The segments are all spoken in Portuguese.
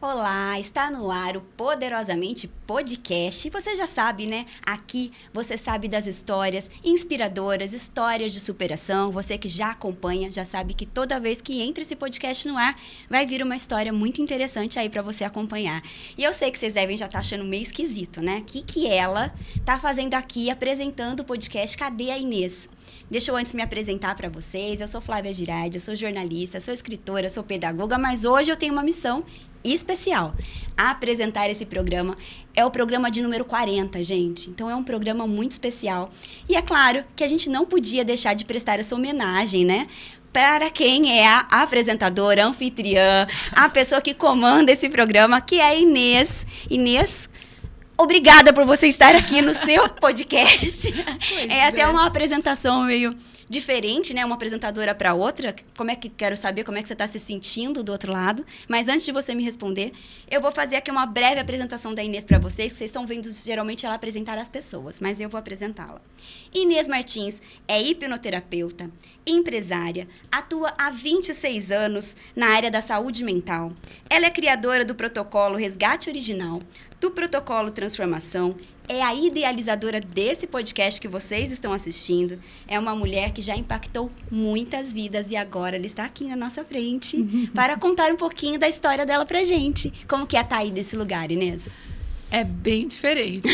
Olá, está no ar o Poderosamente Podcast. Você já sabe, né? Aqui você sabe das histórias inspiradoras, histórias de superação. Você que já acompanha, já sabe que toda vez que entra esse podcast no ar, vai vir uma história muito interessante aí para você acompanhar. E eu sei que vocês devem já estar achando meio esquisito, né? O que ela tá fazendo aqui apresentando o podcast? Cadê a Inês? Deixa eu antes me apresentar para vocês. Eu sou Flávia Girardi, eu sou jornalista, sou escritora, sou pedagoga, mas hoje eu tenho uma missão especial. Apresentar esse programa. É o programa de número 40, gente. Então é um programa muito especial. E é claro que a gente não podia deixar de prestar essa homenagem, né? Para quem é a apresentadora, a anfitriã, a pessoa que comanda esse programa, que é a Inês. Inês, obrigada por você estar aqui no seu podcast. É até uma apresentação meio diferente, né? Uma apresentadora para outra. Quero saber como é que você está se sentindo do outro lado. Mas antes de você me responder, eu vou fazer aqui uma breve apresentação da Inês para vocês. Vocês estão vendo geralmente ela apresentar as pessoas, mas eu vou apresentá-la. Inês Martins é hipnoterapeuta, empresária, atua há 26 anos na área da saúde mental. Ela é criadora do protocolo Resgate Original, do protocolo Transformação, é a idealizadora desse podcast que vocês estão assistindo. É uma mulher que já impactou muitas vidas e agora ela está aqui na nossa frente para contar um pouquinho da história dela pra gente. Como que é estar aí desse lugar, Inês? É bem diferente.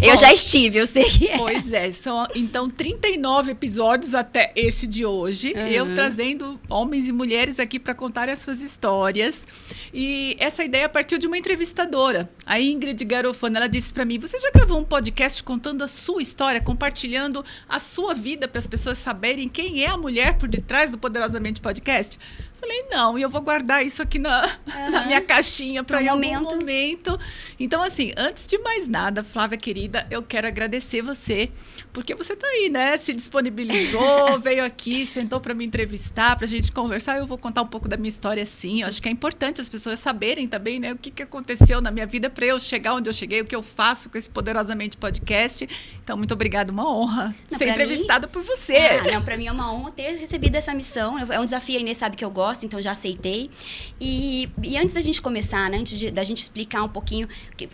Eu já estive, eu sei que é. Pois é, são então 39 episódios até esse de hoje. Eu trazendo homens e mulheres aqui para contar as suas histórias. E essa ideia partiu de uma entrevistadora, a Ingrid Garofano. Ela disse para mim: você já gravou um podcast contando a sua história, compartilhando a sua vida para as pessoas saberem quem é a mulher por detrás do Poderosamente Podcast? Falei, não, e eu vou guardar isso aqui na minha caixinha para algum momento. Então, assim, antes de mais nada, Flávia querida, eu quero agradecer você, porque você tá aí, né? Se disponibilizou, veio aqui, sentou para me entrevistar, pra gente conversar. Eu vou contar um pouco da minha história, sim. Eu acho que é importante as pessoas saberem também, né? O que aconteceu na minha vida para eu chegar onde eu cheguei, o que eu faço com esse Poderosamente Podcast. Então, muito obrigada, uma honra ser entrevistada por você. Para mim é uma honra ter recebido essa missão. É um desafio, a Inês sabe que eu gosto, então já aceitei. E antes da gente começar, né, da gente explicar um pouquinho,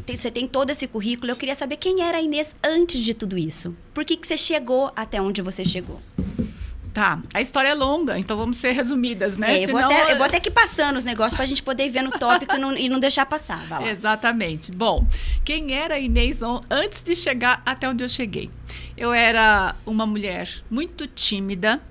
você tem todo esse currículo, eu queria saber quem era a Inês antes de tudo isso. Por que você chegou até onde você chegou? Tá, a história é longa, então vamos ser resumidas, né? Eu vou até que passando os negócios pra gente poder ir vendo o tópico e não deixar passar. Vai lá. Exatamente. Bom, quem era a Inês antes de chegar até onde eu cheguei? Eu era uma mulher muito tímida,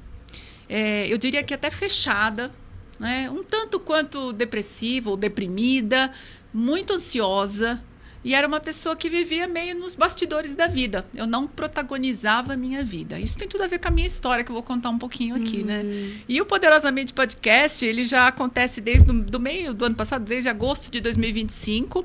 eu diria que até fechada, né? Um tanto quanto depressiva ou deprimida, muito ansiosa. E era uma pessoa que vivia meio nos bastidores da vida. Eu não protagonizava a minha vida. Isso tem tudo a ver com a minha história, que eu vou contar um pouquinho aqui, né? E o Poderosamente Podcast, ele já acontece desde do meio do ano passado, desde agosto de 2025.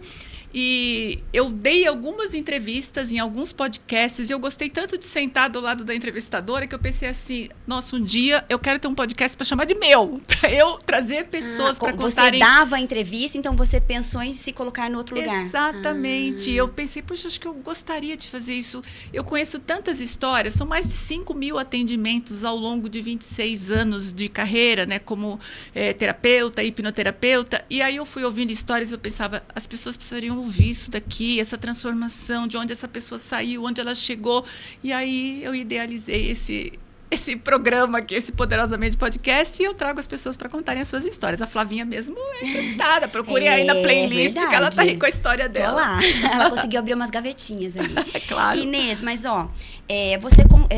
E eu dei algumas entrevistas em alguns podcasts e eu gostei tanto de sentar do lado da entrevistadora que eu pensei assim, nossa, um dia eu quero ter um podcast para chamar de meu, para eu trazer pessoas para contarem. Você dava a entrevista, então você pensou em se colocar no outro lugar. Exatamente. Eu pensei, poxa, acho que eu gostaria de fazer isso. Eu conheço tantas histórias, são mais de 5.000 atendimentos ao longo de 26 anos de carreira, né, como terapeuta, hipnoterapeuta, e aí eu fui ouvindo histórias e eu pensava, as pessoas precisariam ouvir isso daqui, essa transformação, de onde essa pessoa saiu, onde ela chegou. E aí eu idealizei esse programa aqui, esse Poderosamente Podcast, e eu trago as pessoas para contarem as suas histórias. A Flavinha mesmo é entrevistada. Procure aí na playlist, verdade, que ela tá aí com a história dela. Tô lá. Ela conseguiu abrir umas gavetinhas ali. É claro. Inês, mas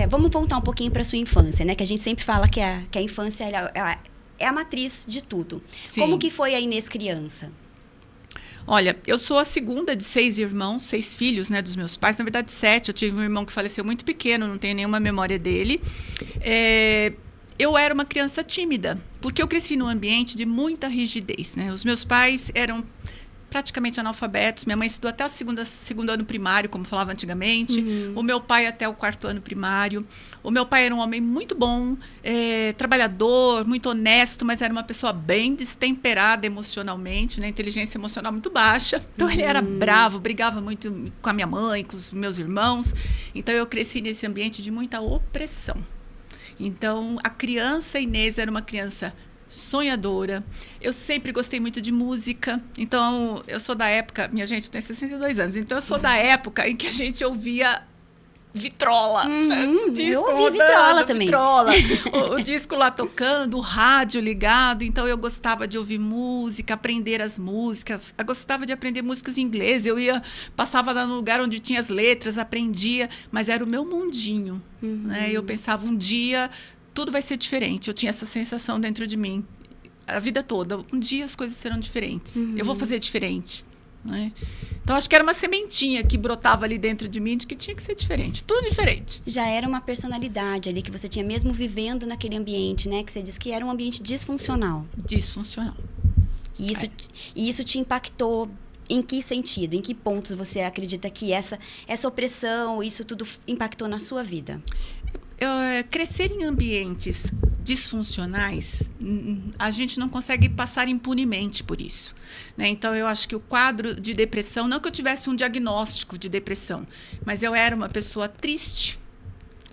vamos voltar um pouquinho para sua infância, né? Que a gente sempre fala que a infância é a matriz de tudo. Sim. Como que foi a Inês criança? Olha, eu sou a segunda de 6 irmãos, 6 filhos, né, dos meus pais. Na verdade, 7. Eu tive um irmão que faleceu muito pequeno, não tenho nenhuma memória dele. Eu era uma criança tímida, porque eu cresci num ambiente de muita rigidez, né? Os meus pais eram praticamente analfabetos. Minha mãe estudou até o segundo ano primário, como falava antigamente. O meu pai até o 4º ano primário. O meu pai era um homem muito bom, trabalhador, muito honesto, mas era uma pessoa bem destemperada emocionalmente, né? Inteligência emocional muito baixa. Então, ele era bravo, brigava muito com a minha mãe, com os meus irmãos. Então, eu cresci nesse ambiente de muita opressão. Então, a criança Inês era uma criança sonhadora. Eu sempre gostei muito de música. Então, eu sou da época... Minha gente, eu tenho 62 anos. Então, eu sou da época em que a gente ouvia vitrola. Eu ouvi vitrola também. Vitrola, o disco lá tocando, o rádio ligado. Então, eu gostava de ouvir música, aprender as músicas. Eu gostava de aprender músicas em inglês. Eu passava lá no lugar onde tinha as letras, aprendia. Mas era o meu mundinho. Né? Eu pensava, um dia, tudo vai ser diferente. Eu tinha essa sensação dentro de mim. A vida toda. Um dia as coisas serão diferentes. Eu vou fazer diferente. Né? Então, acho que era uma sementinha que brotava ali dentro de mim de que tinha que ser diferente, tudo diferente. Já era uma personalidade ali que você tinha mesmo vivendo naquele ambiente, né? Que você disse que era um ambiente disfuncional. Disfuncional. E isso te impactou em que sentido? Em que pontos você acredita que essa opressão, isso tudo impactou na sua vida? Crescer em ambientes disfuncionais, a gente não consegue passar impunemente por isso. Né? Então, eu acho que o quadro de depressão, não que eu tivesse um diagnóstico de depressão, mas eu era uma pessoa triste.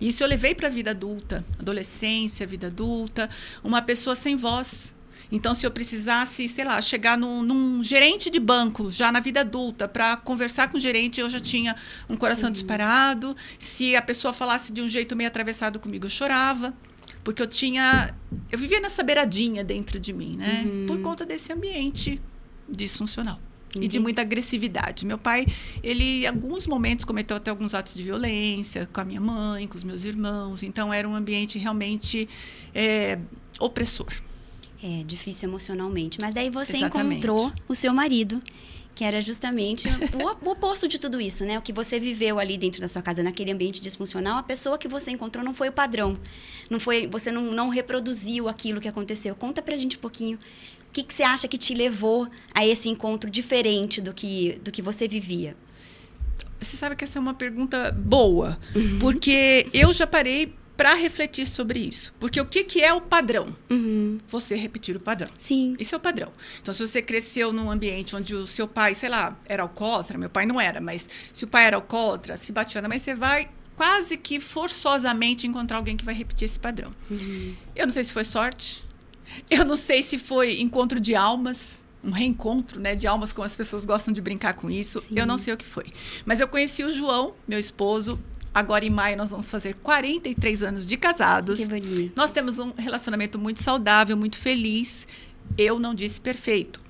Isso eu levei para a vida adulta, adolescência, vida adulta, uma pessoa sem voz. Então, se eu precisasse, sei lá, chegar num gerente de banco, já na vida adulta, para conversar com o gerente, eu já tinha um coração disparado. Se a pessoa falasse de um jeito meio atravessado comigo, eu chorava. Porque eu vivia nessa beiradinha dentro de mim, né? Por conta desse ambiente disfuncional. E de muita agressividade. Meu pai, ele, em alguns momentos, cometeu até alguns atos de violência com a minha mãe, com os meus irmãos. Então, era um ambiente realmente opressor. Difícil emocionalmente. Mas daí você Exatamente. encontrou o seu marido, que era justamente o oposto de tudo isso, né? O que você viveu ali dentro da sua casa, naquele ambiente disfuncional, a pessoa que você encontrou não foi o padrão. Você não reproduziu aquilo que aconteceu. Conta pra gente um pouquinho. O que você acha que te levou a esse encontro diferente do que você vivia? Você sabe que essa é uma pergunta boa, porque eu já parei para refletir sobre isso. Porque o que é o padrão? Você repetir o padrão. Sim. Isso é o padrão. Então, se você cresceu num ambiente onde o seu pai, sei lá, era alcoólatra, meu pai não era, mas se o pai era alcoólatra, se batia na mãe, você vai quase que forçosamente encontrar alguém que vai repetir esse padrão. Eu não sei se foi sorte, eu não sei se foi encontro de almas, um reencontro, né, de almas, como as pessoas gostam de brincar com isso. Sim. Eu não sei o que foi. Mas eu conheci o João, meu esposo. Agora, em maio, nós vamos fazer 43 anos de casados. Que bonito. Nós temos um relacionamento muito saudável, muito feliz. Eu não disse perfeito.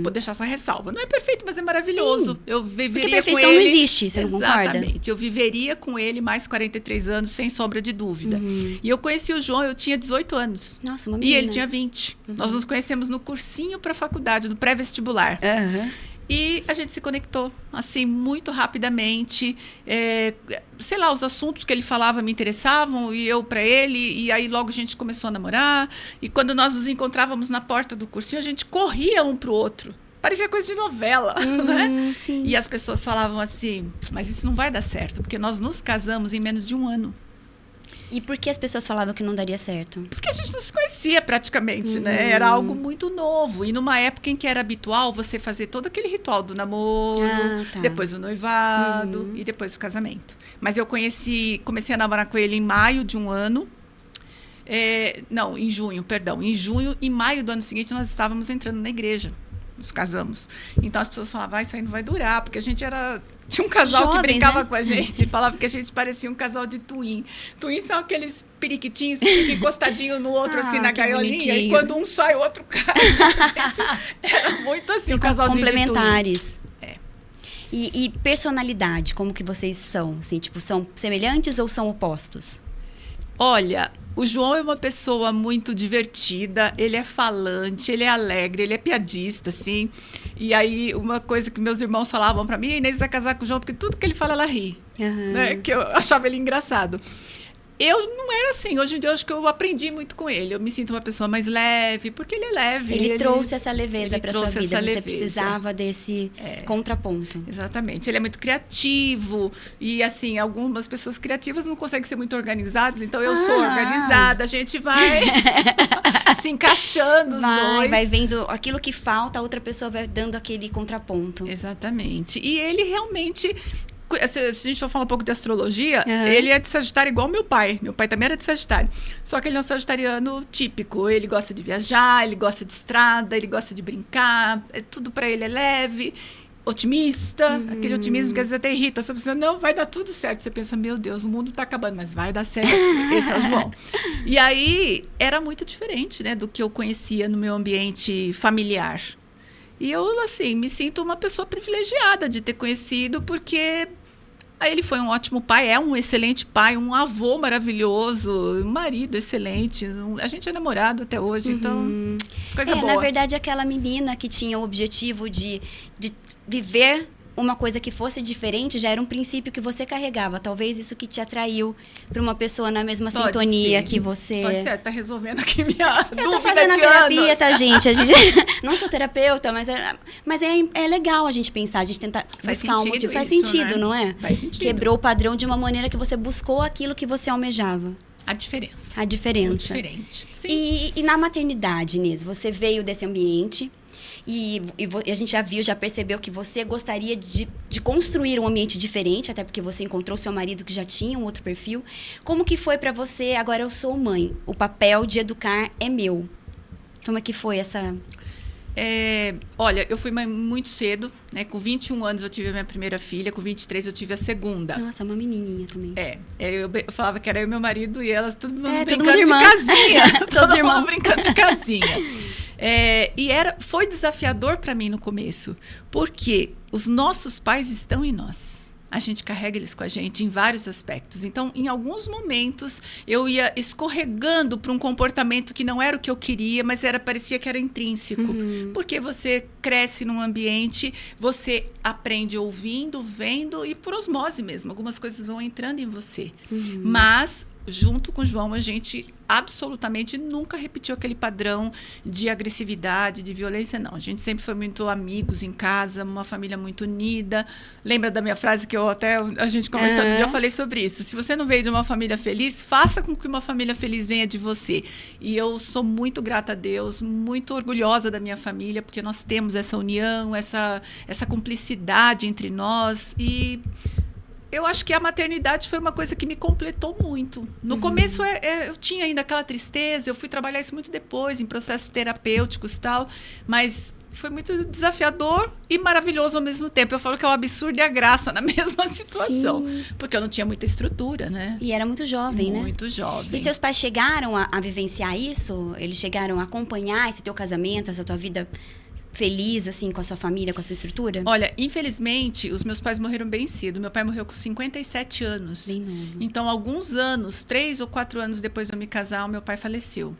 Vou deixar essa ressalva. Não é perfeito, mas é maravilhoso. Sim. Eu viveria porque perfeição com ele. Não existe, você não concorda? Exatamente. Eu viveria com ele mais 43 anos, sem sombra de dúvida. E eu conheci o João, eu tinha 18 anos. Nossa, uma menina. E ele tinha 20. Nós nos conhecemos no cursinho para a faculdade, no pré-vestibular. E a gente se conectou, assim, muito rapidamente. Sei lá, os assuntos que ele falava me interessavam, e eu para ele. E aí logo a gente começou a namorar. E quando nós nos encontrávamos na porta do cursinho, a gente corria um pro outro. Parecia coisa de novela, né? Sim. E as pessoas falavam assim, mas isso não vai dar certo, porque nós nos casamos em menos de um ano. E por que as pessoas falavam que não daria certo? Porque a gente não se conhecia praticamente, né? Era algo muito novo. E numa época em que era habitual você fazer todo aquele ritual do namoro, depois o noivado e depois o casamento. Mas eu comecei a namorar com ele em maio de um ano. Em junho, perdão. Em junho e maio do ano seguinte nós estávamos entrando na igreja. Nos casamos. Então as pessoas falavam, isso aí não vai durar, porque a gente tinha um casal jovens, que brincava, né, com a gente e falava que a gente parecia um casal de twin. Twin são aqueles periquitinhos que ficam encostadinhos no outro, assim, na gaiolinha. Bonitinho. E quando um sai, o outro cai. A gente era muito assim, um casalzinho complementares. De twin. E personalidade, como que vocês são? Assim, tipo, são semelhantes ou são opostos? Olha, o João é uma pessoa muito divertida, ele é falante, ele é alegre, ele é piadista, assim. E aí, uma coisa que meus irmãos falavam pra mim, Inês vai casar com o João, porque tudo que ele fala, ela ri. Né? Que eu achava ele engraçado. Eu não era assim. Hoje em dia, eu acho que eu aprendi muito com ele. Eu me sinto uma pessoa mais leve, porque ele é leve. Ele trouxe essa leveza para sua vida. Você precisava desse contraponto. Exatamente. Ele é muito criativo. E, assim, algumas pessoas criativas não conseguem ser muito organizadas. Então, eu sou organizada. A gente vai se encaixando os dois. Vai vendo aquilo que falta, a outra pessoa vai dando aquele contraponto. Exatamente. E ele realmente se a gente for falar um pouco de astrologia, ele é de Sagitário igual meu pai. Meu pai também era de Sagitário. Só que ele é um sagitariano típico. Ele gosta de viajar, ele gosta de estrada, ele gosta de brincar. Tudo para ele é leve, otimista. Aquele otimismo que às vezes até irrita. Você pensa, não, vai dar tudo certo. Você pensa, meu Deus, o mundo tá acabando, mas vai dar certo. Esse é o João. E aí, era muito diferente, né, do que eu conhecia no meu ambiente familiar. E eu, assim, me sinto uma pessoa privilegiada de ter conhecido, porque ele foi um ótimo pai, é um excelente pai, um avô maravilhoso, um marido excelente. A gente é namorado até hoje, então, coisa boa. Na verdade, aquela menina que tinha o objetivo de viver uma coisa que fosse diferente, já era um princípio que você carregava. Talvez isso que te atraiu para uma pessoa na mesma sintonia que você... Pode ser, tá resolvendo aqui minha dúvida de Eu tô fazendo a terapia, anos. tá, gente? Não sou terapeuta, mas é legal a gente pensar, a gente tentar buscar um motivo. Faz sentido, né? não é? Faz sentido. Quebrou o padrão de uma maneira que você buscou aquilo que você almejava. A diferença. A diferença. Muito diferente. Sim. E na maternidade, Inês, você veio desse ambiente... E a gente já percebeu que você gostaria de construir um ambiente diferente, até porque você encontrou seu marido que já tinha um outro perfil. Como que foi para você, agora eu sou mãe, o papel de educar é meu? Como é que foi essa... Olha, eu fui mãe muito cedo, né? Com 21 anos eu tive a minha primeira filha, com 23 eu tive a segunda. Nossa, uma menininha também. Eu falava que era eu e meu marido e elas todo mundo todo brincando mundo de casinha. Todos todo irmãos. mundo brincando de casinha. Foi desafiador para mim no começo, porque os nossos pais estão em nós. A gente carrega eles com a gente em vários aspectos. Então, em alguns momentos, eu ia escorregando para um comportamento que não era o que eu queria, mas parecia que era intrínseco. Porque você cresce num ambiente, você aprende ouvindo, vendo e por osmose mesmo. Algumas coisas vão entrando em você. Mas, junto com o João, a gente absolutamente nunca repetiu aquele padrão de agressividade, de violência, não. A gente sempre foi muito amigos em casa, uma família muito unida. Lembra da minha frase que a gente conversando, eu falei sobre isso. Se você não veio de uma família feliz, faça com que uma família feliz venha de você. E eu sou muito grata a Deus, muito orgulhosa da minha família, porque nós temos essa união, essa cumplicidade entre nós. E eu acho que a maternidade foi uma coisa que me completou muito. No começo, eu tinha ainda aquela tristeza, eu fui trabalhar isso muito depois, em processos terapêuticos e tal, mas foi muito desafiador e maravilhoso ao mesmo tempo. Eu falo que é o absurdo e a graça na mesma situação, porque eu não tinha muita estrutura, né? E era muito jovem, né? Muito jovem. E seus pais chegaram a vivenciar isso? Eles chegaram a acompanhar esse teu casamento, essa tua vida feliz, assim, com a sua família, com a sua estrutura? Olha, infelizmente, os meus pais morreram bem cedo. Meu pai morreu com 57 anos. Bem novo. Então, alguns anos, 3 ou 4 anos depois de eu me casar, o meu pai faleceu.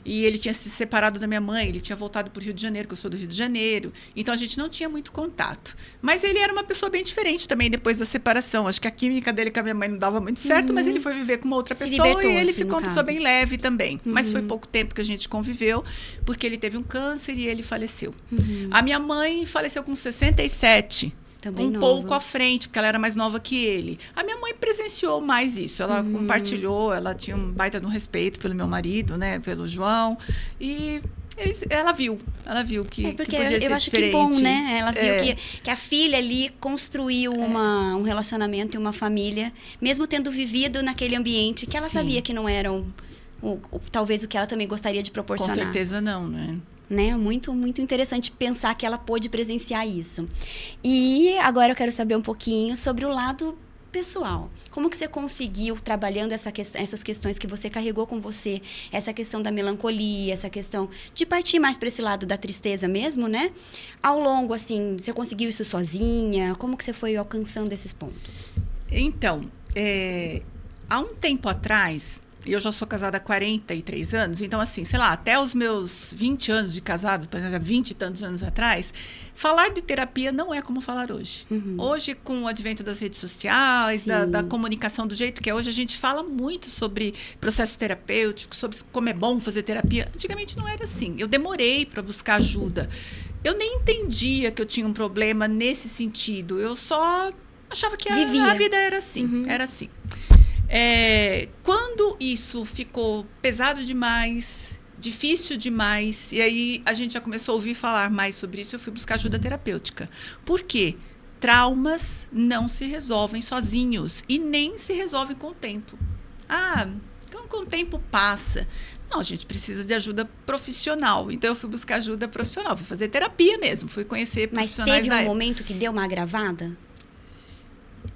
E ele tinha se separado da minha mãe, ele tinha voltado para o Rio de Janeiro, que eu sou do Rio de Janeiro. Então, a gente não tinha muito contato. Mas ele era uma pessoa bem diferente também depois da separação. Acho que a química dele com a minha mãe não dava muito certo, mas ele foi viver com uma outra pessoa e ele ficou uma pessoa bem leve também. Mas foi pouco tempo que a gente conviveu, porque ele teve um câncer e ele faleceu. A minha mãe faleceu com 67. Também nova. Pouco à frente, porque ela era mais nova que ele. A minha mãe presenciou mais isso. Ela compartilhou, ela tinha um baita de um respeito pelo meu marido, né, pelo João. E ela viu que, porque que podia ser eu acho diferente. Que bom, né? Ela viu que a filha ali construiu um relacionamento e uma família, mesmo tendo vivido naquele ambiente que ela sabia que não era talvez o que ela também gostaria de proporcionar. Com certeza não, né? Muito, muito interessante pensar que ela pôde presenciar isso. E agora eu quero saber um pouquinho sobre o lado pessoal. Como que você conseguiu, trabalhando essas questões que você carregou com você, essa questão da melancolia, essa questão de partir mais para esse lado da tristeza mesmo, né? Ao longo, assim, você conseguiu isso sozinha? Como que você foi alcançando esses pontos? Então, há um tempo atrás... Eu já sou casada há 43 anos, então, assim, sei lá, até os meus 20 anos de casado, por exemplo, 20 e tantos anos atrás, falar de terapia não é como falar hoje. Hoje, com o advento das redes sociais, da comunicação do jeito que é hoje, a gente fala muito sobre processo terapêutico, sobre como é bom fazer terapia. Antigamente não era assim. Eu demorei para buscar ajuda. Eu nem entendia que eu tinha um problema nesse sentido. Eu só achava que a vida era assim. Era assim. Quando isso ficou pesado demais, difícil demais, e aí a gente já começou a ouvir falar mais sobre isso, eu fui buscar ajuda terapêutica. Por quê? traumas não se resolvem sozinhos e nem se resolvem com o tempo. Com o tempo passa. Não, a gente precisa de ajuda profissional. Então, eu fui buscar ajuda profissional. Fui fazer terapia mesmo. Fui conhecer profissionais. Mas teve um momento que deu uma agravada?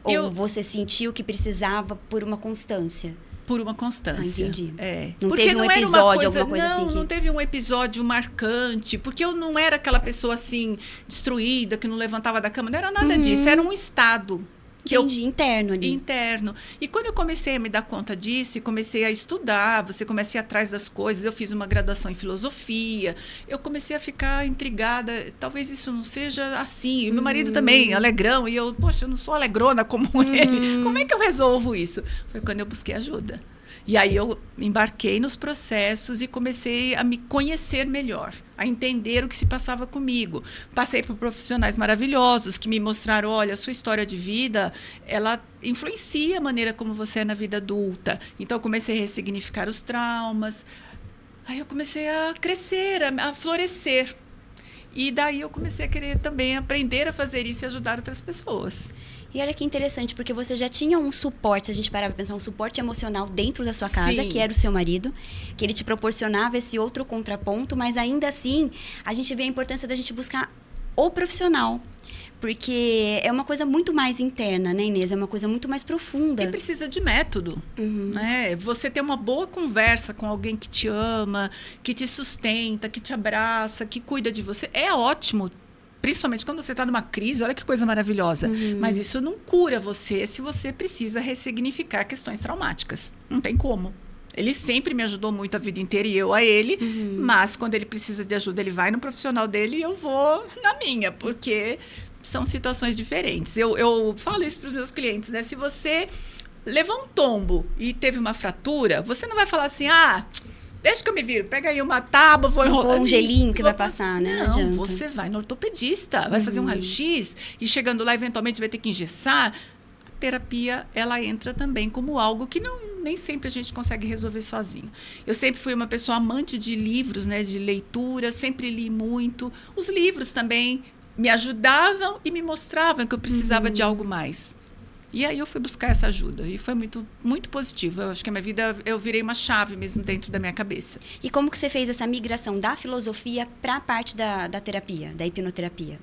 Ou você sentiu que precisava por uma constância? Por uma constância. Entendi. Não porque teve um episódio, alguma coisa assim? Não teve um episódio marcante. Porque eu não era aquela pessoa assim, destruída, que não levantava da cama. Não era nada disso. Era um estado. Interno ali. Interno. E quando eu comecei a me dar conta disso, e comecei a estudar, você começa a ir atrás das coisas, eu fiz uma graduação em filosofia, eu comecei a ficar intrigada, talvez isso não seja assim. E meu marido também, alegrão, e eu não sou alegrona como ele. Como é que eu resolvo isso? Foi quando eu busquei ajuda. E aí eu embarquei nos processos e comecei a me conhecer melhor, a entender o que se passava comigo. Passei por profissionais maravilhosos que me mostraram, olha, a sua história de vida, ela influencia a maneira como você é na vida adulta. Então eu comecei a ressignificar os traumas. Aí eu comecei a crescer, a florescer. E daí eu comecei a querer também aprender a fazer isso e ajudar outras pessoas. E olha que interessante, porque você já tinha um suporte, se a gente parar para pensar, um suporte emocional dentro da sua casa, Sim. que era o seu marido, que ele te proporcionava esse outro contraponto, mas ainda assim, a gente vê a importância da gente buscar o profissional. Porque é uma coisa muito mais interna, né, Inês? É uma coisa muito mais profunda. E precisa de método. Né? Você ter uma boa conversa com alguém que te ama, que te sustenta, que te abraça, que cuida de você, é ótimo. Principalmente quando você está numa crise, olha que coisa maravilhosa. Mas isso não cura você se você precisa ressignificar questões traumáticas. Não tem como. Ele sempre me ajudou muito a vida inteira e eu a ele. Mas quando ele precisa de ajuda, ele vai no profissional dele e eu vou na minha. Porque são situações diferentes. Eu falo isso para os meus clientes, né? Se você levou um tombo e teve uma fratura, você não vai falar assim, deixa que eu me viro, pega aí uma tábua, vou enrolar. Ou um gelinho que vai passar, né? Não, você vai no ortopedista, vai fazer um raio-x e chegando lá, eventualmente, vai ter que engessar. A terapia, ela entra também como algo que nem sempre a gente consegue resolver sozinho. Eu sempre fui uma pessoa amante de livros, né, de leitura, sempre li muito. Os livros também me ajudavam e me mostravam que eu precisava de algo mais. E aí eu fui buscar essa ajuda e foi muito, muito positivo. Eu acho que a minha vida, eu virei uma chave mesmo dentro da minha cabeça. E como que você fez essa migração da filosofia para a parte da terapia, da hipnoterapia?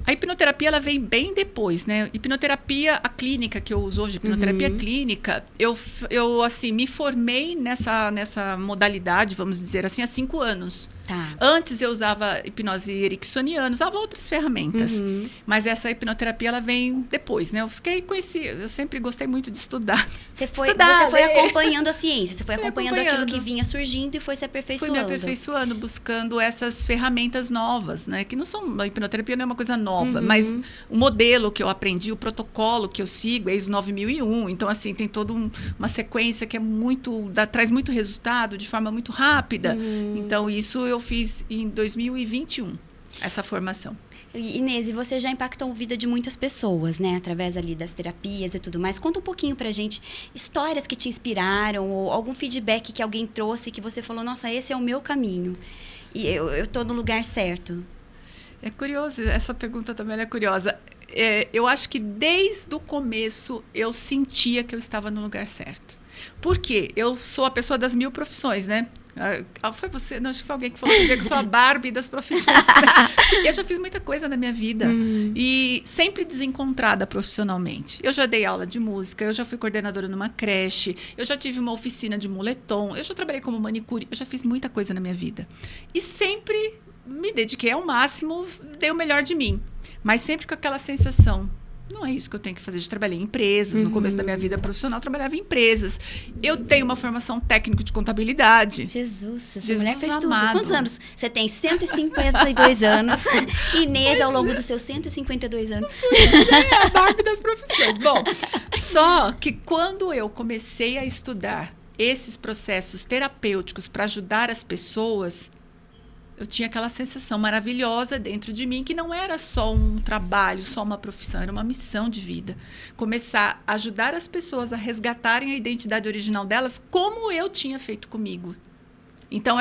A hipnoterapia, ela vem bem depois, né? Hipnoterapia, a clínica que eu uso hoje, hipnoterapia clínica, eu assim, me formei nessa modalidade, vamos dizer assim, há 5 anos. Tá. Antes eu usava hipnose ericksoniana, usava outras ferramentas. Mas essa hipnoterapia, ela vem depois, né? Eu sempre gostei muito de estudar. Você foi acompanhando a ciência, você foi acompanhando aquilo que vinha surgindo e foi se aperfeiçoando. Fui me aperfeiçoando, buscando essas ferramentas novas, né? Que não são, a hipnoterapia não é uma coisa nova, mas o modelo que eu aprendi, o protocolo que eu sigo é ISO 9001. Então, assim, tem toda uma sequência que é traz muito resultado de forma muito rápida. Então, isso eu fiz em 2021, essa formação. Inês, e você já impactou a vida de muitas pessoas, né? Através ali das terapias e tudo mais. Conta um pouquinho pra gente histórias que te inspiraram ou algum feedback que alguém trouxe que você falou, nossa, esse é o meu caminho. E eu tô no lugar certo. É curioso, essa pergunta também é curiosa. Eu acho que desde o começo eu sentia que eu estava no lugar certo. Por quê? Eu sou a pessoa das 1000 profissões, né? Foi você? Não, acho que foi alguém que falou que eu sou a Barbie das profissões. Né? Eu já fiz muita coisa na minha vida. E sempre desencontrada profissionalmente. Eu já dei aula de música, eu já fui coordenadora numa creche, eu já tive uma oficina de moletom, eu já trabalhei como manicure, eu já fiz muita coisa na minha vida. E sempre me dediquei ao máximo, dei o melhor de mim. Mas sempre com aquela sensação, não é isso que eu tenho que fazer. Eu trabalhei em empresas, no começo da minha vida profissional, eu trabalhava em empresas. Eu tenho uma formação técnica de contabilidade. Jesus, essa mulher fez tudo. Amado. Quantos anos? Você tem 152 anos. Inês, ao longo dos seus 152 anos. A Barbie das profissões. Bom, só que quando eu comecei a estudar esses processos terapêuticos para ajudar as pessoas, eu tinha aquela sensação maravilhosa dentro de mim que não era só um trabalho, só uma profissão, era uma missão de vida. Começar a ajudar as pessoas a resgatarem a identidade original delas como eu tinha feito comigo. Então,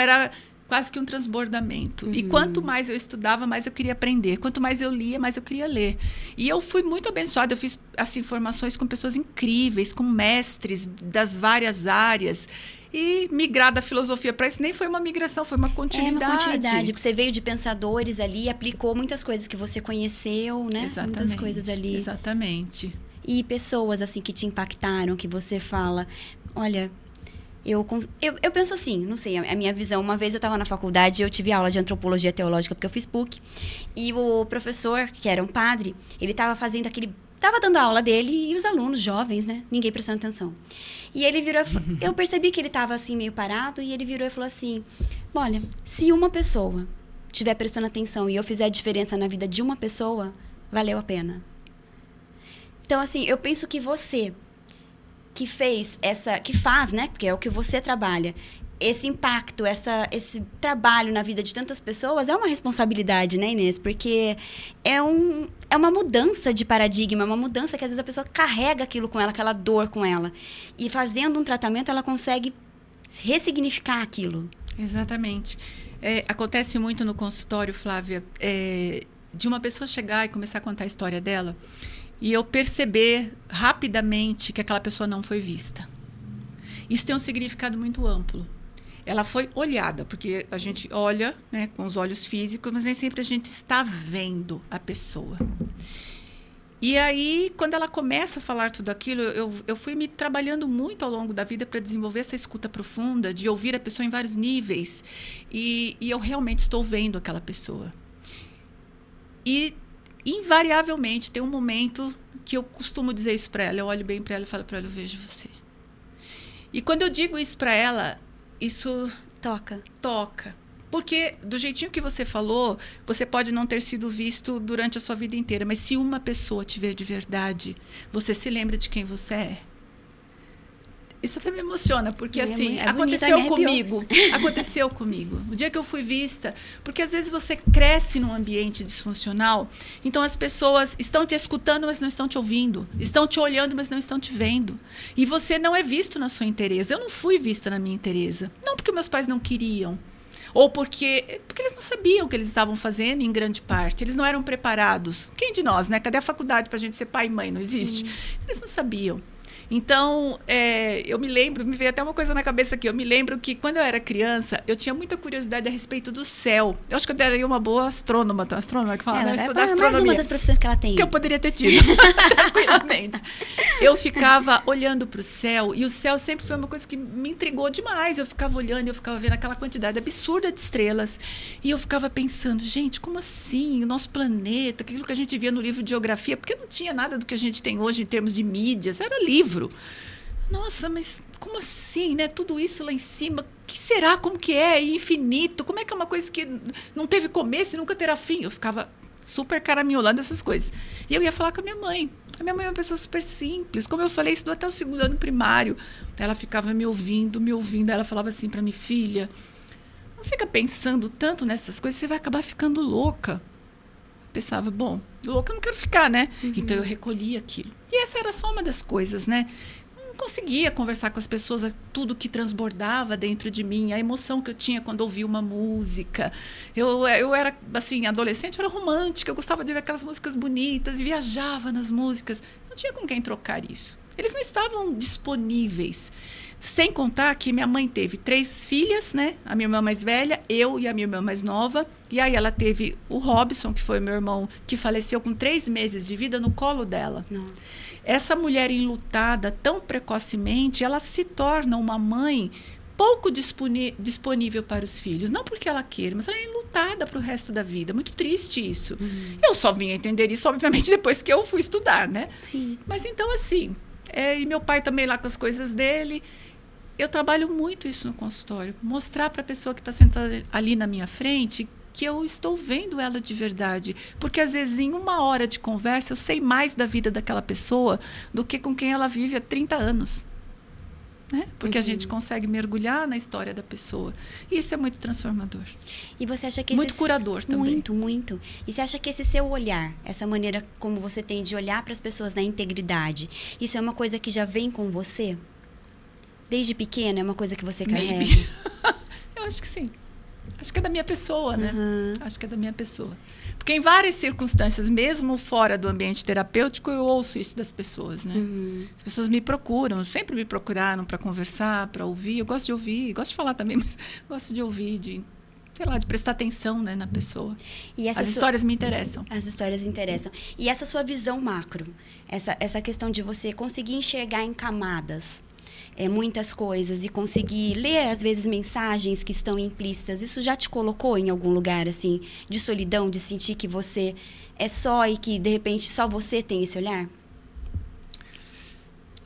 quase que um transbordamento. E quanto mais eu estudava, mais eu queria aprender. Quanto mais eu lia, mais eu queria ler. E eu fui muito abençoada. Eu fiz assim, formações com pessoas incríveis, com mestres das várias áreas. E migrar da filosofia para isso nem foi uma migração, foi uma continuidade. É uma continuidade, porque você veio de pensadores ali, aplicou muitas coisas que você conheceu, né? Exatamente, muitas coisas ali. Exatamente. E pessoas, assim, que te impactaram, que você fala, olha, eu penso assim, não sei, a minha visão. Uma vez eu estava na faculdade, eu tive aula de antropologia teológica, porque eu fiz PUC, e o professor, que era um padre, ele estava fazendo aquele... Estava dando a aula dele e os alunos jovens, né? Ninguém prestando atenção. E ele virou... Eu percebi que ele estava assim, meio parado, e ele virou e falou assim, olha, se uma pessoa estiver prestando atenção e eu fizer a diferença na vida de uma pessoa, valeu a pena. Então, assim, eu penso que você, que faz, né? Porque é o que você trabalha, esse impacto, esse trabalho na vida de tantas pessoas é uma responsabilidade, né, Inês? Porque é uma mudança de paradigma, uma mudança que às vezes a pessoa carrega aquilo com ela, aquela dor com ela. E fazendo um tratamento, ela consegue ressignificar aquilo. Exatamente. Acontece muito no consultório, Flávia, de uma pessoa chegar e começar a contar a história dela e eu perceber rapidamente que aquela pessoa não foi vista. Isso tem um significado muito amplo. Ela foi olhada, porque a gente olha, né, com os olhos físicos, mas nem sempre a gente está vendo a pessoa. E aí, quando ela começa a falar tudo aquilo, eu fui me trabalhando muito ao longo da vida para desenvolver essa escuta profunda, de ouvir a pessoa em vários níveis. E eu realmente estou vendo aquela pessoa. E, invariavelmente, tem um momento que eu costumo dizer isso para ela. Eu olho bem para ela e falo para ela, eu vejo você. E quando eu digo isso para ela, isso toca. Porque, do jeitinho que você falou, você pode não ter sido visto durante a sua vida inteira, mas se uma pessoa te ver de verdade, você se lembra de quem você é. Isso até me emociona, porque assim, aconteceu comigo. O dia que eu fui vista, porque às vezes você cresce num ambiente disfuncional, então as pessoas estão te escutando, mas não estão te ouvindo. Estão te olhando, mas não estão te vendo. E você não é visto na sua inteireza. Eu não fui vista na minha inteireza. Não porque meus pais não queriam, ou porque eles não sabiam o que eles estavam fazendo, em grande parte. Eles não eram preparados. Quem de nós, né? Cadê a faculdade para a gente ser pai e mãe? Não existe. Eles não sabiam. Então, eu me lembro, me veio até uma coisa na cabeça aqui, eu me lembro que quando eu era criança, eu tinha muita curiosidade a respeito do céu. Eu acho que eu daria uma boa astrônoma que fala, ela estudar astronomia. Mais uma das profissões que ela tem. Que eu poderia ter tido, tranquilamente. Eu ficava olhando para o céu, e o céu sempre foi uma coisa que me intrigou demais. Eu ficava olhando, eu ficava vendo aquela quantidade absurda de estrelas, e eu ficava pensando, gente, como assim? O nosso planeta, aquilo que a gente via no livro de geografia, porque não tinha nada do que a gente tem hoje em termos de mídias, era livro. Nossa, mas como assim, né? Tudo isso lá em cima, que será? Como que é? Infinito? Como é que é uma coisa que não teve começo e nunca terá fim? Eu ficava super caraminholando essas coisas. E eu ia falar com a minha mãe. A minha mãe é uma pessoa super simples. Como eu falei, estudou até o 2º ano primário. Ela ficava me ouvindo. Ela falava assim para mim, filha, não fica pensando tanto nessas coisas, você vai acabar ficando louca. Eu pensava, bom, louca eu não quero ficar, né? Então eu recolhia aquilo. E essa era só uma das coisas, né? Não conseguia conversar com as pessoas, tudo que transbordava dentro de mim, a emoção que eu tinha quando ouvia uma música. Eu era, assim, adolescente, eu era romântica, eu gostava de ver aquelas músicas bonitas e viajava nas músicas. Não tinha com quem trocar isso. Eles não estavam disponíveis. Sem contar que minha mãe teve 3 filhas, né? A minha irmã mais velha, eu e a minha irmã mais nova. E aí ela teve o Robson, que foi meu irmão, que faleceu com 3 meses de vida, no colo dela. Nossa. Essa mulher enlutada tão precocemente, ela se torna uma mãe pouco disponível para os filhos. Não porque ela queira, mas ela é enlutada para o resto da vida. Muito triste isso. Eu só vim a entender isso, obviamente, depois que eu fui estudar, né? Sim. Mas então, assim... e meu pai também lá com as coisas dele. Eu trabalho muito isso no consultório. Mostrar para a pessoa que está sentada ali na minha frente que eu estou vendo ela de verdade. Porque, às vezes, em 1 hora de conversa, eu sei mais da vida daquela pessoa do que com quem ela vive há 30 anos. Né? Porque a gente consegue mergulhar na história da pessoa. E isso é muito transformador. E você acha que muito curador também. Muito, muito. E você acha que esse seu olhar, essa maneira como você tem de olhar para as pessoas na integridade, isso é uma coisa que já vem com você? Desde pequena é uma coisa que você carrega? Eu acho que sim. Acho que é da minha pessoa, né? Acho que é da minha pessoa. Porque em várias circunstâncias, mesmo fora do ambiente terapêutico, eu ouço isso das pessoas, né? As pessoas me procuram, sempre me procuraram para conversar, para ouvir. Eu gosto de ouvir, gosto de falar também, mas gosto de ouvir, de prestar atenção, né, na pessoa. E as histórias me interessam. As histórias interessam. E essa sua visão macro, essa questão de você conseguir enxergar em camadas muitas coisas e conseguir ler, às vezes, mensagens que estão implícitas, isso já te colocou em algum lugar, assim, de solidão, de sentir que você é só e que, de repente, só você tem esse olhar?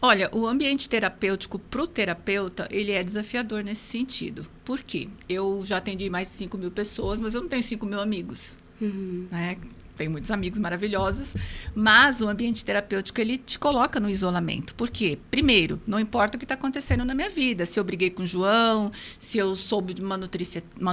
Olha, o ambiente terapêutico para o terapeuta, ele é desafiador nesse sentido. Por quê? Eu já atendi mais de 5.000 pessoas, mas eu não tenho 5.000 amigos. Né? Tenho muitos amigos maravilhosos, mas o ambiente terapêutico, ele te coloca no isolamento. Por quê? Primeiro, não importa o que está acontecendo na minha vida, se eu briguei com o João, se eu soube de uma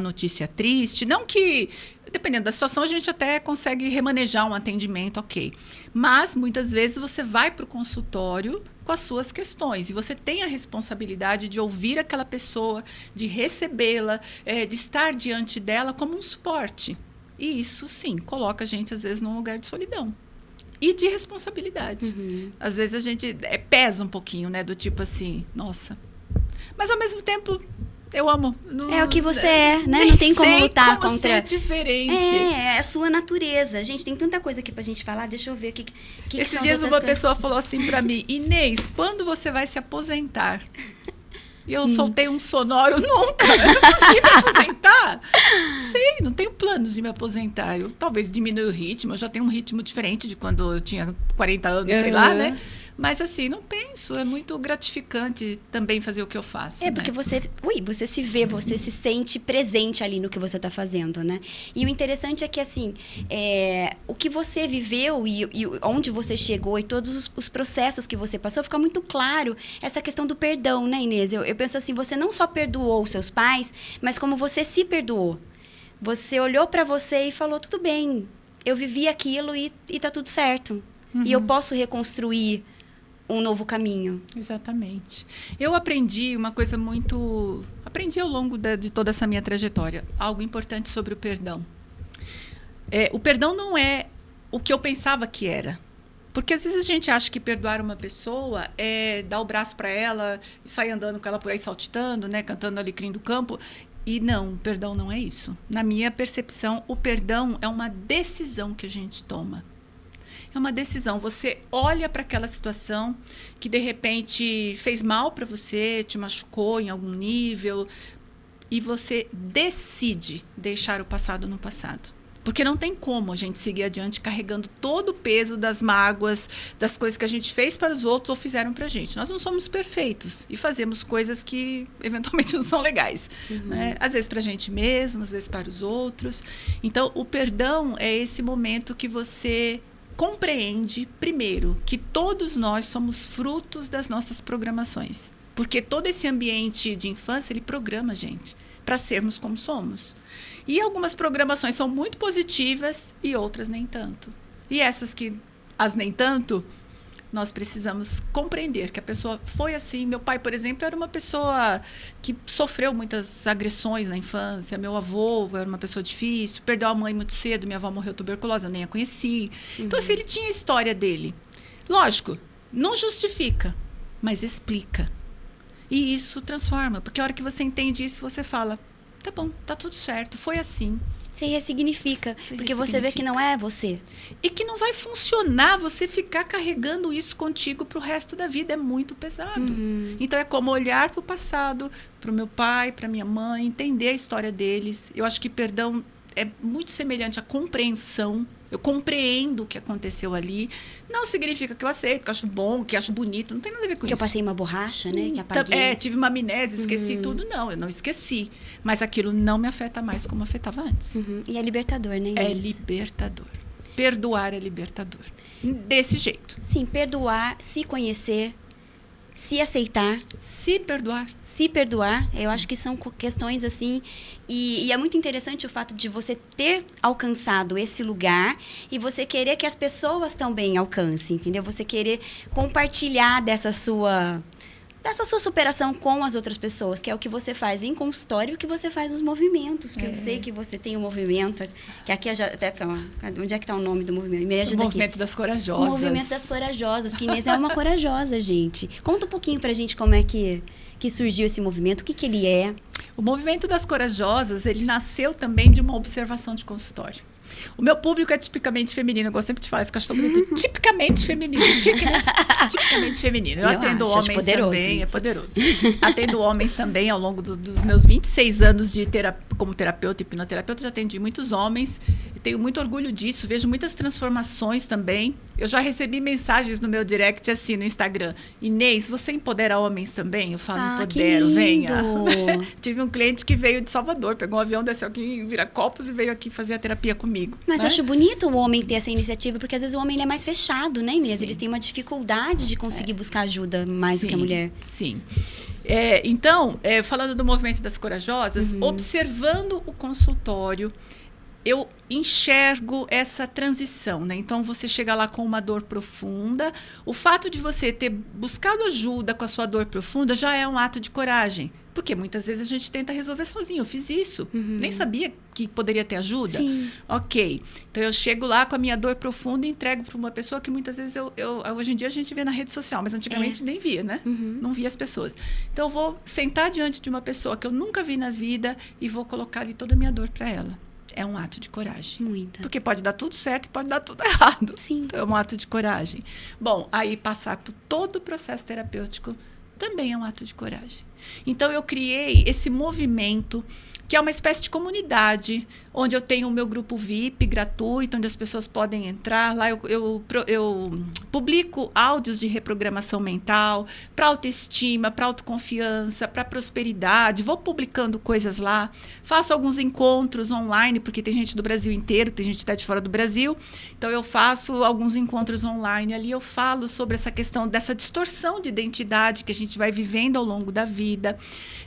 notícia triste, não que, dependendo da situação, a gente até consegue remanejar um atendimento, ok. Mas, muitas vezes, você vai para o consultório com as suas questões, e você tem a responsabilidade de ouvir aquela pessoa, de recebê-la, de estar diante dela como um suporte. E isso, sim, coloca a gente, às vezes, num lugar de solidão. E de responsabilidade. Às vezes, a gente pesa um pouquinho, né? Do tipo assim, nossa. Mas, ao mesmo tempo, eu amo. Não, é o que você é, né? Não tem como lutar como contra... ser diferente. É a sua natureza. Gente, tem tanta coisa aqui pra gente falar. Deixa eu ver o que Esses são dias as uma outras pessoa falou assim pra mim, Inês, quando você vai se aposentar? E eu soltei um sonoro, nunca. Eu não consegui me aposentar. Sei, não tenho planos de me aposentar. Eu talvez diminua o ritmo, eu já tenho um ritmo diferente de quando eu tinha 40 anos, sei lá, né? Mas assim, não penso, é muito gratificante também fazer o que eu faço. Porque você se vê, você se sente presente ali no que você está fazendo, né? E o interessante é que, assim, o que você viveu e onde você chegou e todos os processos que você passou, fica muito claro essa questão do perdão, né, Inês? Eu penso assim, você não só perdoou os seus pais, mas como você se perdoou. Você olhou para você e falou, tudo bem, eu vivi aquilo e tá tudo certo. E eu posso reconstruir um novo caminho. Exatamente. Eu aprendi uma coisa muito... Aprendi ao longo de toda essa minha trajetória. Algo importante sobre o perdão. O perdão não é o que eu pensava que era. Porque às vezes a gente acha que perdoar uma pessoa é dar o braço para ela e sair andando com ela por aí saltitando, né, cantando Alecrim do Campo. E não, o perdão não é isso. Na minha percepção, o perdão é uma decisão que a gente toma. É uma decisão. Você olha para aquela situação que, de repente, fez mal para você, te machucou em algum nível, e você decide deixar o passado no passado. Porque não tem como a gente seguir adiante carregando todo o peso das mágoas, das coisas que a gente fez para os outros ou fizeram para a gente. Nós não somos perfeitos e fazemos coisas que, eventualmente, não são legais. Né? Às vezes para a gente mesmo, às vezes para os outros. Então, o perdão é esse momento que você compreende, primeiro, que todos nós somos frutos das nossas programações. Porque todo esse ambiente de infância, ele programa a gente para sermos como somos. E algumas programações são muito positivas e outras nem tanto. E essas que, as nem tanto, nós precisamos compreender que a pessoa foi assim. Meu pai, por exemplo, era uma pessoa que sofreu muitas agressões na infância. Meu avô era uma pessoa difícil, perdeu a mãe muito cedo, minha avó morreu tuberculose, eu nem a conheci. Então, assim, ele tinha a história dele. Lógico, não justifica, mas explica. E isso transforma, porque a hora que você entende isso, você fala, tá bom, tá tudo certo, foi assim. Você ressignifica, porque você vê que não é você. E que não vai funcionar você ficar carregando isso contigo pro resto da vida, é muito pesado. Então é como olhar pro passado, pro meu pai, pra minha mãe, entender a história deles. Eu acho que perdão é muito semelhante à compreensão. Eu compreendo o que aconteceu ali. Não significa que eu aceito, que eu acho bom, que eu acho bonito. Não tem nada a ver com isso. Que eu passei uma borracha, né? Que apaguei. Tive uma amnésia, esqueci tudo. Não, eu não esqueci. Mas aquilo não me afeta mais como afetava antes. E é libertador, né, Inês? É libertador. Perdoar é libertador. Desse jeito. Sim, perdoar, se conhecer, se aceitar. Se perdoar. Se perdoar. Eu acho que são questões assim. E é muito interessante o fato de você ter alcançado esse lugar e você querer que as pessoas também alcancem, entendeu? Você querer compartilhar dessa sua dessa sua superação com as outras pessoas, que é o que você faz em consultório e o que você faz nos movimentos, que eu sei que você tem um movimento, que aqui eu já... Até, onde é que está o nome do movimento? Me ajuda aqui. O Movimento das Corajosas. O Movimento das Corajosas, porque Inês é uma corajosa, gente. Conta um pouquinho pra gente como é que surgiu esse movimento, o que ele é. O Movimento das Corajosas, ele nasceu também de uma observação de consultório. O meu público é tipicamente feminino. Eu gosto sempre de falar isso, que eu acho bonito. Tipicamente feminino. Tipicamente feminino. Eu atendo homens também. Isso. É poderoso. Atendo homens também ao longo dos meus 26 anos como terapeuta e hipnoterapeuta. Já atendi muitos homens. E tenho muito orgulho disso. Vejo muitas transformações também. Eu já recebi mensagens no meu direct, assim, no Instagram. Inês, você empodera homens também? Eu falo, empodero, venha. Tive um cliente que veio de Salvador, pegou um avião, desceu aqui em Viracopos e veio aqui fazer a terapia comigo. Mas acho bonito o homem ter essa iniciativa, porque às vezes o homem ele é mais fechado, né, Inês? Eles têm uma dificuldade de conseguir buscar ajuda mais do que a mulher. Sim. Então, falando do Movimento das Corajosas, observando o consultório, eu enxergo essa transição, né? Então, você chega lá com uma dor profunda. O fato de você ter buscado ajuda com a sua dor profunda já é um ato de coragem. Porque muitas vezes a gente tenta resolver sozinho. Eu fiz isso. Nem sabia que poderia ter ajuda. Sim. Ok. Então, eu chego lá com a minha dor profunda e entrego para uma pessoa que muitas vezes hoje em dia a gente vê na rede social, mas antigamente nem via, né? Não via as pessoas. Então, eu vou sentar diante de uma pessoa que eu nunca vi na vida e vou colocar ali toda a minha dor para ela. É um ato de coragem. Muita. Porque pode dar tudo certo e pode dar tudo errado. Sim. Então, é um ato de coragem. Bom, aí passar por todo o processo terapêutico também é um ato de coragem. Então, eu criei esse movimento, que é uma espécie de comunidade, onde eu tenho o meu grupo VIP gratuito, onde as pessoas podem entrar. Lá eu publico áudios de reprogramação mental, para autoestima, para autoconfiança, para prosperidade. Vou publicando coisas lá. Faço alguns encontros online, porque tem gente do Brasil inteiro, tem gente que está de fora do Brasil. Então, eu faço alguns encontros online. Ali eu falo sobre essa questão dessa distorção de identidade que a gente vai vivendo ao longo da vida.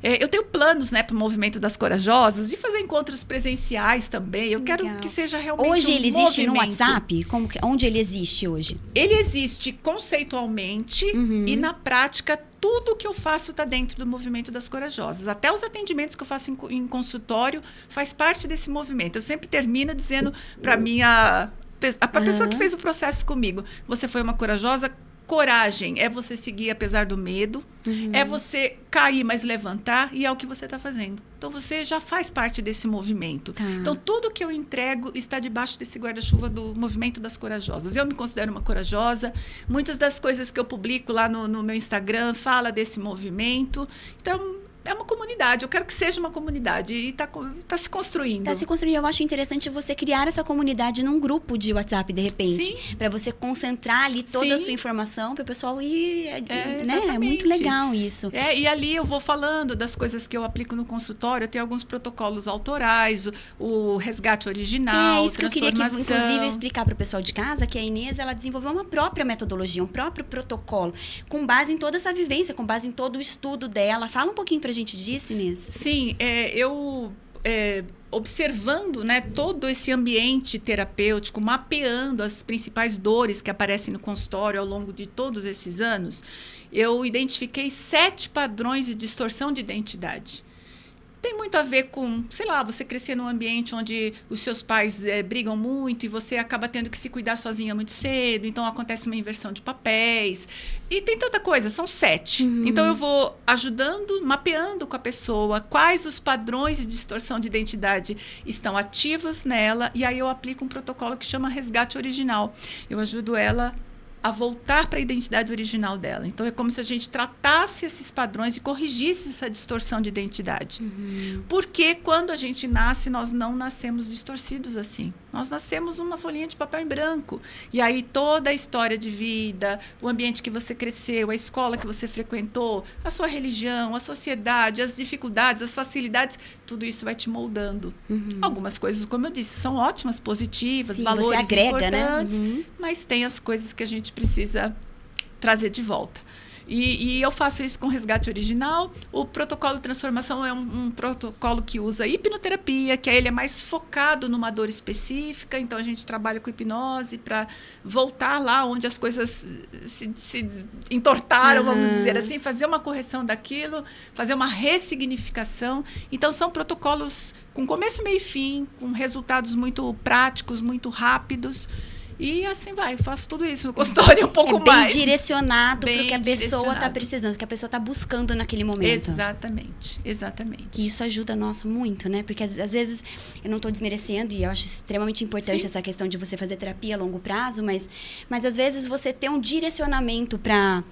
Eu tenho planos, né, para o Movimento das Corajosas, de fazer encontros presenciais também. Eu quero que seja realmente hoje ele existe movimento. no WhatsApp? Onde ele existe hoje? Ele existe conceitualmente e na prática tudo que eu faço está dentro do Movimento das Corajosas. Até os atendimentos que eu faço em consultório faz parte desse movimento. Eu sempre termino dizendo para a pessoa que fez o processo comigo, você foi uma corajosa. Coragem é você seguir apesar do medo, é você cair, mas levantar, e é o que você está fazendo. Então, você já faz parte desse movimento. Tá. Então, tudo que eu entrego está debaixo desse guarda-chuva do Movimento das Corajosas. Eu me considero uma corajosa. Muitas das coisas que eu publico lá no meu Instagram fala desse movimento. Então, é uma comunidade. Eu quero que seja uma comunidade. E está se construindo. Está se construindo. Eu acho interessante você criar essa comunidade num grupo de WhatsApp, de repente. Para você concentrar ali toda a sua informação para o pessoal ir. Né? É muito legal isso. E ali eu vou falando das coisas que eu aplico no consultório. Eu tenho alguns protocolos autorais, o resgate original, É isso que eu queria, inclusive, explicar para o pessoal de casa, que a Inês, ela desenvolveu uma própria metodologia, um próprio protocolo, com base em toda essa vivência, com base em todo o estudo dela. Fala um pouquinho pra gente disso, Inês. Sim, eu observando, né, todo esse ambiente terapêutico, mapeando as principais dores que aparecem no consultório ao longo de todos esses anos, eu identifiquei 7 padrões de distorção de identidade. Tem muito a ver com, sei lá, você crescer num ambiente onde os seus pais brigam muito e você acaba tendo que se cuidar sozinha muito cedo, então acontece uma inversão de papéis. E tem tanta coisa, são 7. Então, eu vou ajudando, mapeando com a pessoa quais os padrões de distorção de identidade estão ativos nela, e aí eu aplico um protocolo que chama resgate original. Eu ajudo ela a voltar para a identidade original dela. Então, é como se a gente tratasse esses padrões e corrigisse essa distorção de identidade. Porque quando a gente nasce, nós não nascemos distorcidos assim. Nós nascemos uma folhinha de papel em branco. E aí toda a história de vida, o ambiente que você cresceu, a escola que você frequentou, a sua religião, a sociedade, as dificuldades, as facilidades, tudo isso vai te moldando. Algumas coisas, como eu disse, são ótimas, positivas, valores você agrega, importantes, né? mas tem as coisas que a gente precisa trazer de volta. E eu faço isso com resgate original. O protocolo de transformação é um protocolo que usa hipnoterapia, que aí ele é mais focado numa dor específica. Então, a gente trabalha com hipnose para voltar lá onde as coisas se entortaram, vamos dizer assim, fazer uma correção daquilo, fazer uma ressignificação. Então, são protocolos com começo, meio e fim, com resultados muito práticos, muito rápidos. E assim vai, eu faço tudo isso no consultório um pouco mais. Bem direcionado para o que a pessoa está precisando, o que a pessoa está buscando naquele momento. Exatamente, exatamente. E isso ajuda, nossa, muito, né? Porque às vezes, eu não estou desmerecendo e eu acho extremamente importante essa questão de você fazer terapia a longo prazo, mas às vezes você ter um direcionamento para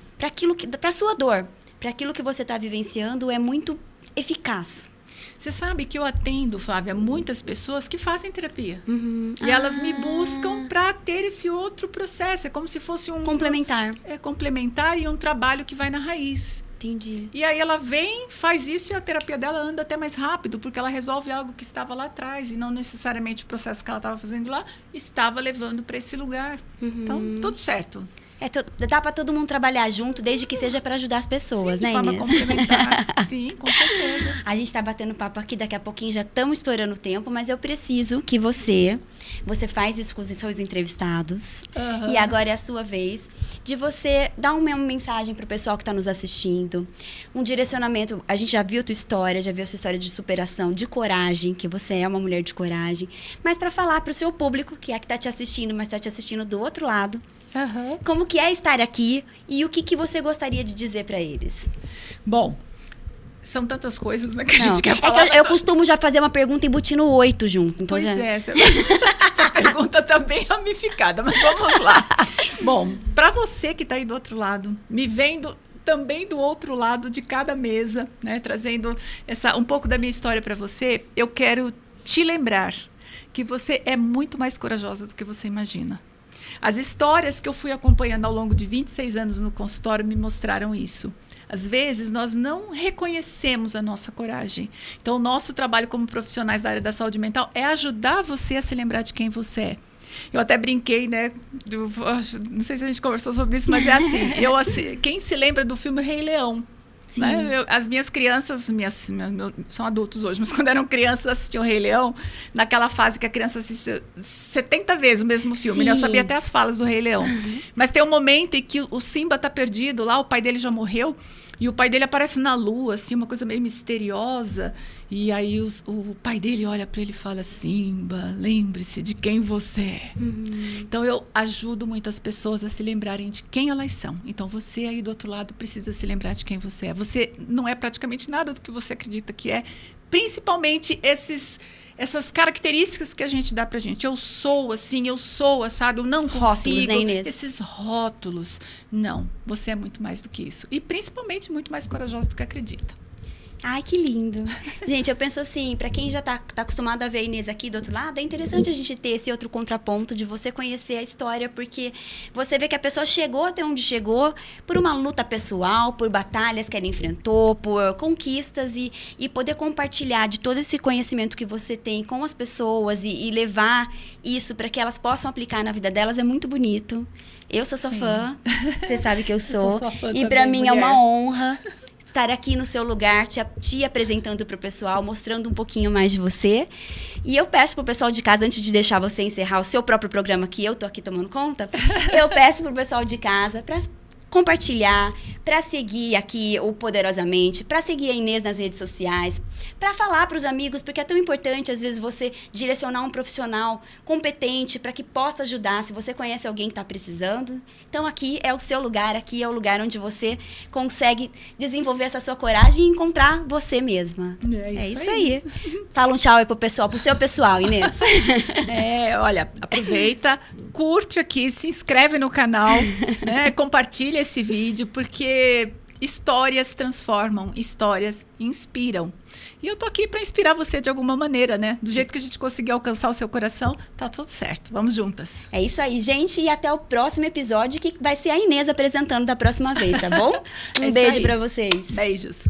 a sua dor, para aquilo que você está vivenciando é muito eficaz. Você sabe que eu atendo, Flávia, muitas pessoas que fazem terapia. E elas me buscam para ter esse outro processo. É como se fosse um... Complementar. É complementar e um trabalho que vai na raiz. Entendi. E aí ela vem, faz isso e a terapia dela anda até mais rápido, porque ela resolve algo que estava lá atrás e não necessariamente o processo que ela estava fazendo lá estava levando para esse lugar. Então, tudo certo. Dá para todo mundo trabalhar junto, desde que seja para ajudar as pessoas, sim, né, Inês? De forma complementar. Sim, com certeza. A gente tá batendo papo aqui, daqui a pouquinho já estamos estourando o tempo, mas eu preciso que você faz isso com os seus entrevistados. E agora é a sua vez de você dar uma mensagem pro pessoal que está nos assistindo, um direcionamento. A gente já viu a tua história, já viu a sua história de superação, de coragem, que você é uma mulher de coragem, mas para falar pro seu público, que é que tá te assistindo, mas tá te assistindo do outro lado, como que é estar aqui e o que você gostaria de dizer para eles? Bom, são tantas coisas, né, que a gente quer falar. Eu costumo já fazer uma pergunta embutindo 8 junto. Então essa pergunta tá bem ramificada, mas vamos lá. Bom, para você que tá aí do outro lado, me vendo também do outro lado de cada mesa, né, trazendo um pouco da minha história para você, eu quero te lembrar que você é muito mais corajosa do que você imagina. As histórias que eu fui acompanhando ao longo de 26 anos no consultório me mostraram isso. Às vezes, nós não reconhecemos a nossa coragem. Então, o nosso trabalho como profissionais da área da saúde mental é ajudar você a se lembrar de quem você é. Eu até brinquei, né? Não sei se a gente conversou sobre isso, mas é assim. Quem se lembra do filme Rei Leão? Né? As minhas crianças, são adultos hoje, mas quando eram crianças assistiam Rei Leão, naquela fase que a criança assistia 70 vezes o mesmo filme, né? Eu sabia até as falas do Rei Leão. Mas tem um momento em que o Simba tá perdido lá, o pai dele já morreu, e o pai dele aparece na lua, assim, uma coisa meio misteriosa. E aí o pai dele olha para ele e fala: Simba, lembre-se de quem você é. Então eu ajudo muito as pessoas a se lembrarem de quem elas são. Então você aí do outro lado precisa se lembrar de quem você é. Você não é praticamente nada do que você acredita que é. Principalmente essas características que a gente dá pra gente. Eu sou assim, eu sou assado, eu não consigo. Rótulos, né, Inês? Esses rótulos. Não, você é muito mais do que isso. E principalmente muito mais corajosa do que acredita. Ai, que lindo. Gente, eu penso assim, para quem já tá acostumado a ver a Inês aqui do outro lado, é interessante a gente ter esse outro contraponto de você conhecer a história, porque você vê que a pessoa chegou até onde chegou por uma luta pessoal, por batalhas que ela enfrentou, por conquistas e poder compartilhar de todo esse conhecimento que você tem com as pessoas e levar isso para que elas possam aplicar na vida delas é muito bonito. Eu sou sua fã, você sabe que eu sou. E para mim é uma honra estar aqui no seu lugar, te apresentando para o pessoal, mostrando um pouquinho mais de você. E eu peço para o pessoal de casa, antes de deixar você encerrar o seu próprio programa, que eu tô aqui tomando conta, eu peço para o pessoal de casa para compartilhar, para seguir aqui o Poderosamente, para seguir a Inês nas redes sociais, para falar para os amigos, porque é tão importante, às vezes, você direcionar um profissional competente para que possa ajudar, se você conhece alguém que está precisando. Então, aqui é o seu lugar, aqui é o lugar onde você consegue desenvolver essa sua coragem e encontrar você mesma. É isso aí. Fala um tchau aí pro seu pessoal, Inês. Olha, aproveita, curte aqui, se inscreve no canal, né? Compartilha esse vídeo, porque histórias transformam, histórias inspiram. E eu tô aqui para inspirar você de alguma maneira, né? Do jeito que a gente conseguir alcançar o seu coração, tá tudo certo. Vamos juntas. É isso aí, gente. E até o próximo episódio, que vai ser a Inês apresentando da próxima vez, tá bom? Um beijo para vocês. Beijos.